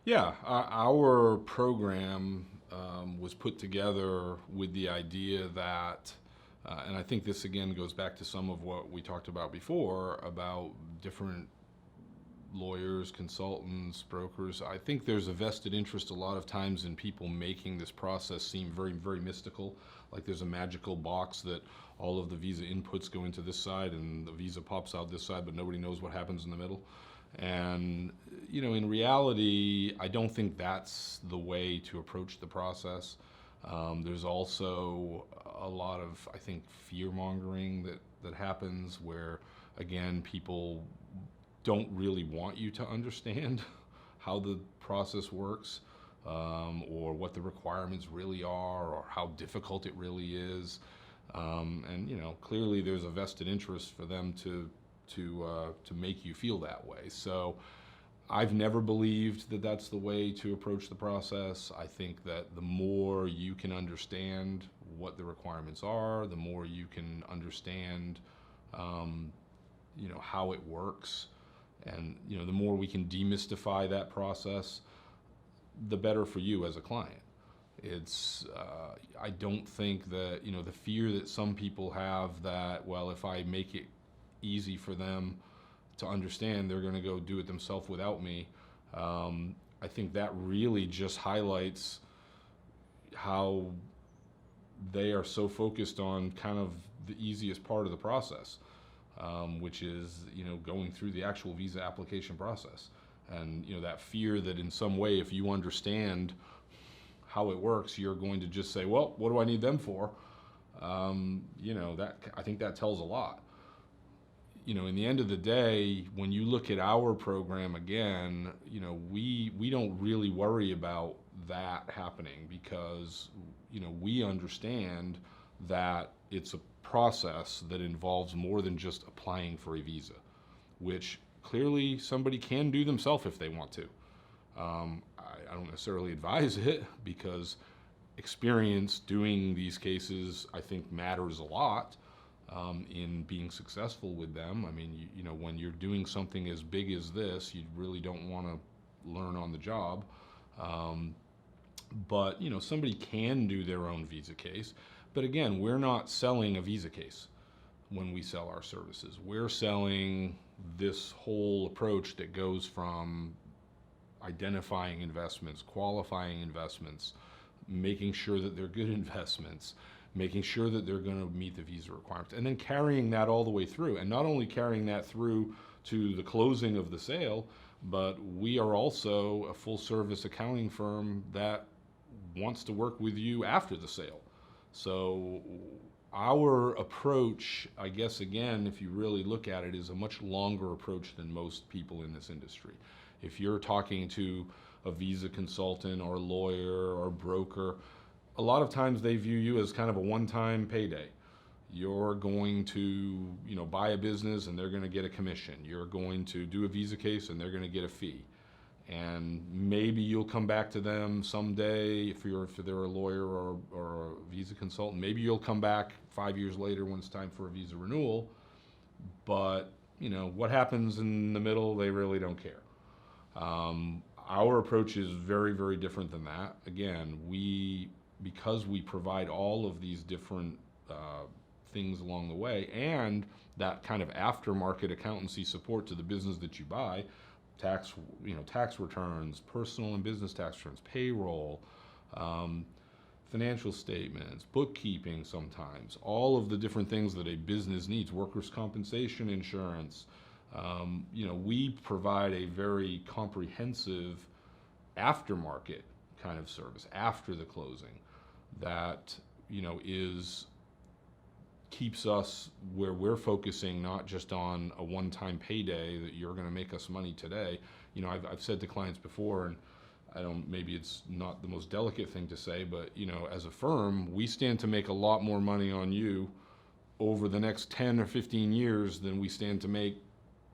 Yeah, our program was put together with the idea that, and I think this again goes back to some of what we talked about before about different lawyers, consultants, brokers. I think there's a vested interest a lot of times in people making this process seem very, very mystical. Like there's a magical box that all of the visa inputs go into this side and the visa pops out this side, but nobody knows what happens in the middle. And, in reality, I don't think that's the way to approach the process. There's also a lot of, I think, fear mongering that happens where, again, people don't really want you to understand how the process works, or what the requirements really are, or how difficult it really is. And clearly there's a vested interest for them to make you feel that way. So I've never believed that that's the way to approach the process. I think that the more you can understand what the requirements are, the more you can understand, how it works, and the more we can demystify that process, the better for you as a client. I don't think that, the fear that some people have that, well, if I make it easy for them to understand, they're going to go do it themselves without me. I think that really just highlights how they are so focused on kind of the easiest part of the process, which is, going through the actual visa application process. And, that fear that in some way, if you understand how it works, you're going to just say, well, what do I need them for? That, I think that tells a lot. In the end of the day, when you look at our program again, we don't really worry about that happening because, we understand that it's a process that involves more than just applying for a visa, which clearly somebody can do themselves if they want to. I don't necessarily advise it because experience doing these cases, I think, matters a lot in being successful with them. I mean, when you're doing something as big as this, you really don't want to learn on the job. But, somebody can do their own visa case. But again, we're not selling a visa case when we sell our services. We're selling this whole approach that goes from identifying investments, qualifying investments, making sure that they're good investments, making sure that they're going to meet the visa requirements, and then carrying that all the way through. And not only carrying that through to the closing of the sale, but we are also a full service accounting firm that wants to work with you after the sale. So our approach, I guess, again, if you really look at it, is a much longer approach than most people in this industry. If you're talking to a visa consultant or lawyer or broker, a lot of times they view you as kind of a one-time payday. You're going to, buy a business and they're going to get a commission. You're going to do a visa case and they're going to get a fee. And maybe you'll come back to them someday if they're a lawyer or a visa consultant. Maybe you'll come back 5 years later when it's time for a visa renewal. But what happens in the middle, they really don't care. Our approach is very, very different than that. Again, because we provide all of these different things along the way, and that kind of aftermarket accountancy support to the business that you buy, tax returns, personal and business tax returns, payroll, financial statements, bookkeeping sometimes, all of the different things that a business needs, workers' compensation insurance. We provide a very comprehensive aftermarket kind of service after the closing that, keeps us where we're focusing not just on a one-time payday that you're going to make us money today. I've said to clients before, and maybe it's not the most delicate thing to say, but as a firm, we stand to make a lot more money on you over the next 10 or 15 years than we stand to make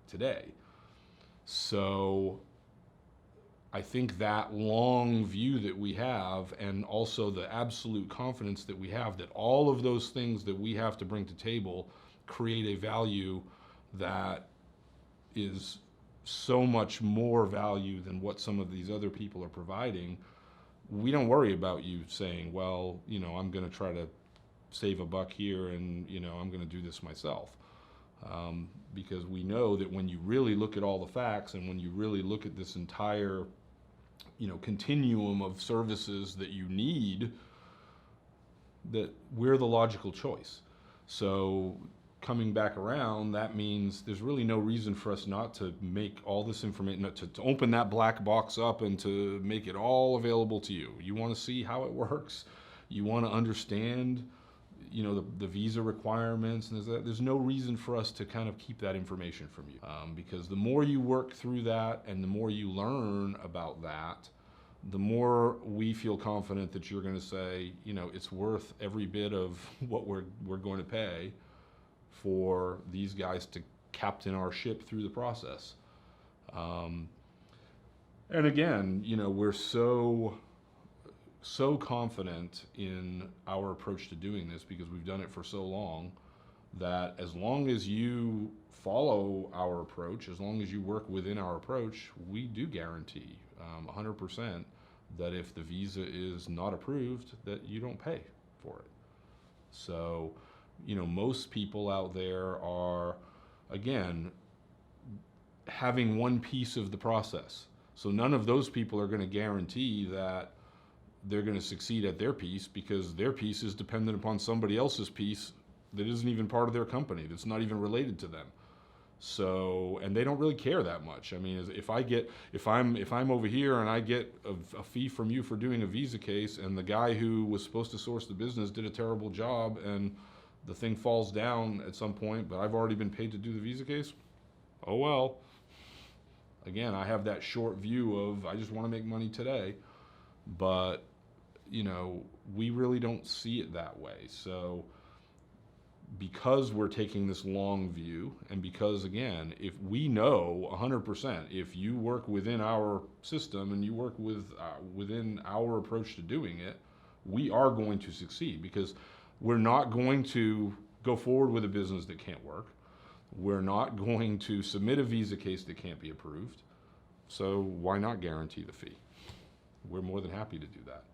today. So I think that long view that we have, and also the absolute confidence that we have that all of those things that we have to bring to table create a value that is so much more value than what some of these other people are providing, we don't worry about you saying, well, I'm going to try to save a buck here and, I'm going to do this myself. Because we know that when you really look at all the facts and when you really look at this entire, continuum of services that you need, that we're the logical choice. So coming back around, that means there's really no reason for us not to make all this information, to open that black box up and to make it all available to you. You want to see how it works. You want to understand, the visa requirements, and there's no reason for us to kind of keep that information from you. Because the more you work through that and the more you learn about that, the more we feel confident that you're going to say, it's worth every bit of what we're going to pay for these guys to captain our ship through the process. And again, we're so confident in our approach to doing this because we've done it for so long, that as long as you follow our approach, as long as you work within our approach, we do guarantee 100% that if the visa is not approved, that you don't pay for it. So, most people out there are, again, having one piece of the process. So none of those people are going to guarantee that they're going to succeed at their piece, because their piece is dependent upon somebody else's piece that isn't even part of their company, that's not even related to them. So, and they don't really care that much. I mean, if I'm over here and I get a fee from you for doing a visa case, and the guy who was supposed to source the business did a terrible job and the thing falls down at some point, but I've already been paid to do the visa case, oh well. Again, I have that short view of, I just want to make money today. But, we really don't see it that way. So because we're taking this long view, and because, again, if we know 100%, if you work within our system and you work within our approach to doing it, we are going to succeed, because we're not going to go forward with a business that can't work. We're not going to submit a visa case that can't be approved. So why not guarantee the fee? We're more than happy to do that.